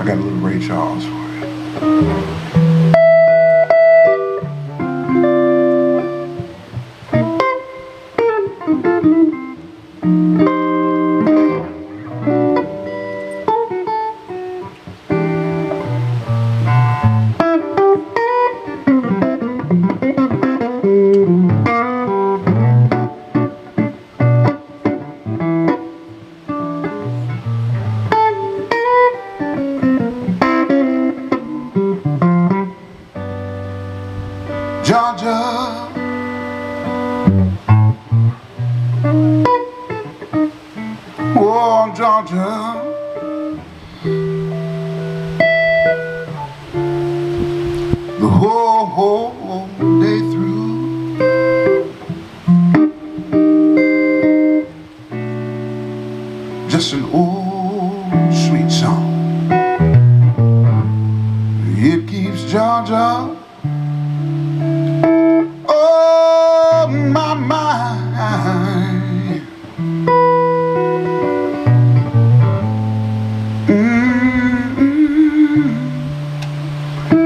I got a little Ray Charles for you. Georgia, oh Georgia, the whole day through, just an old sweet song. It keeps Georgia on my mind.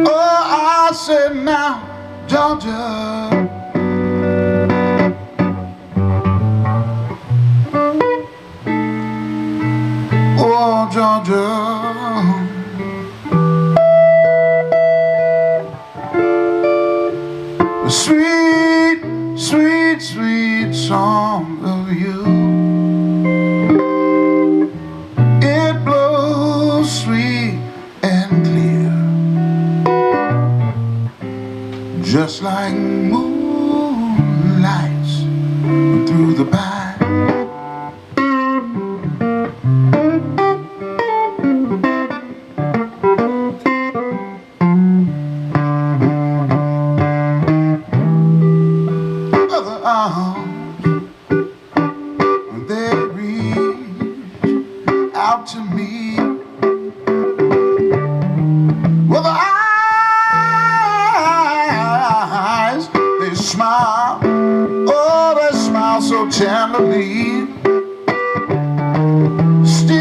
Oh, I said now, Georgia, oh Georgia, the sweet, sweet, sweet song of you, it blows sweet and clear, just like moonlights through the pine. They reach out to me with their eyes, they smile, oh they smile so tenderly. Still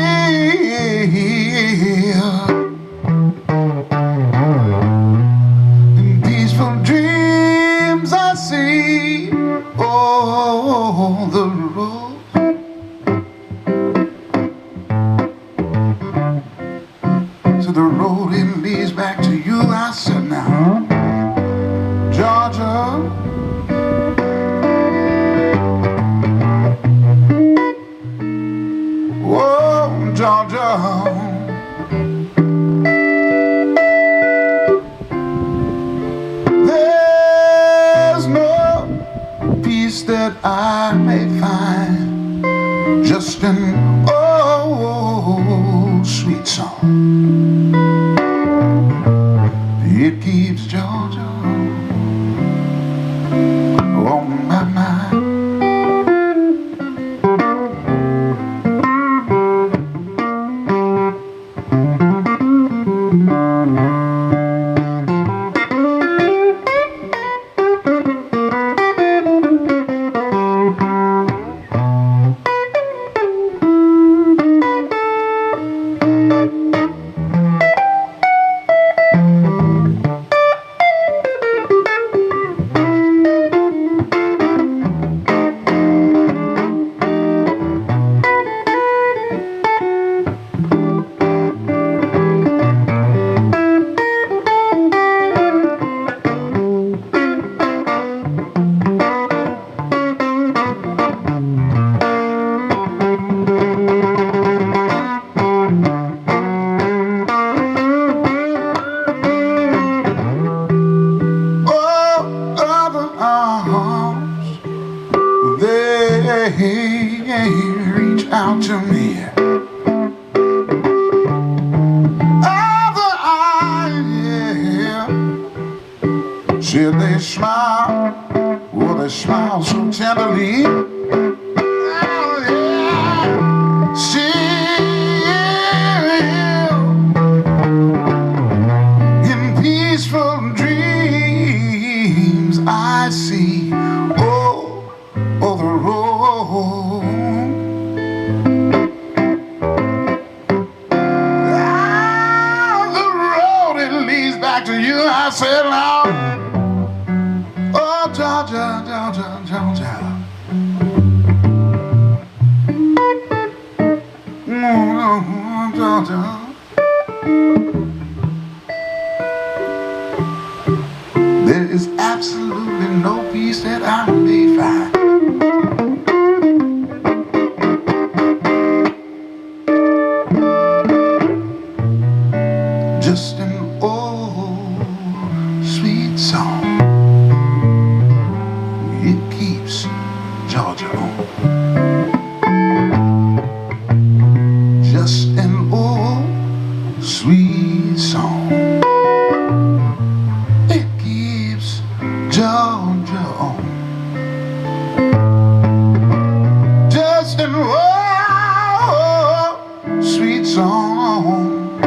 in peaceful dreams I see, oh, the road to the road, it leads back to you. I said now, Georgia, oh, Georgia, there's no peace that I may find, just an old sweet song. It keeps Georgia on my mind. They reach out to me. Other eyes, yeah, said they smile, oh, they smile so tenderly. Oh, yeah. Still in peaceful dreams I see, oh, oh, the road. I said now, oh Georgia, Georgia, Georgia. Georgia. There is absolutely no peace that I may find. Just an old sweet song. It keeps Georgia on. Just an old sweet song. It keeps Georgia on. Just an old sweet song.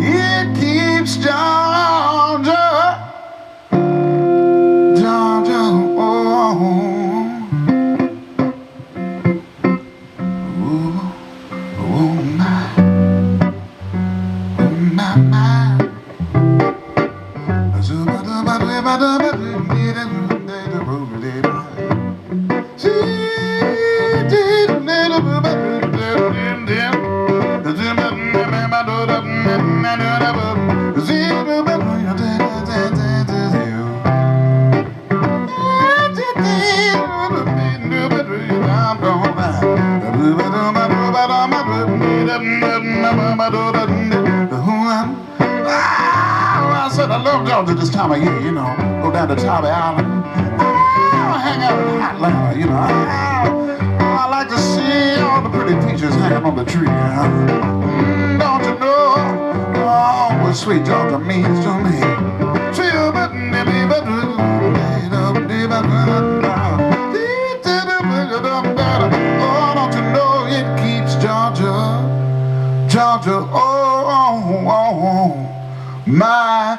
It keeps Georgia, Georgia on. I said I love Georgia this time of year, you know. Go down to Tybee Island, hang out in Atlanta, you know. I like to see all the pretty peaches hanging on the tree. Don't you know what sweet Georgia means to me? Oh, don't you know it keeps Georgia, Georgia, oh, my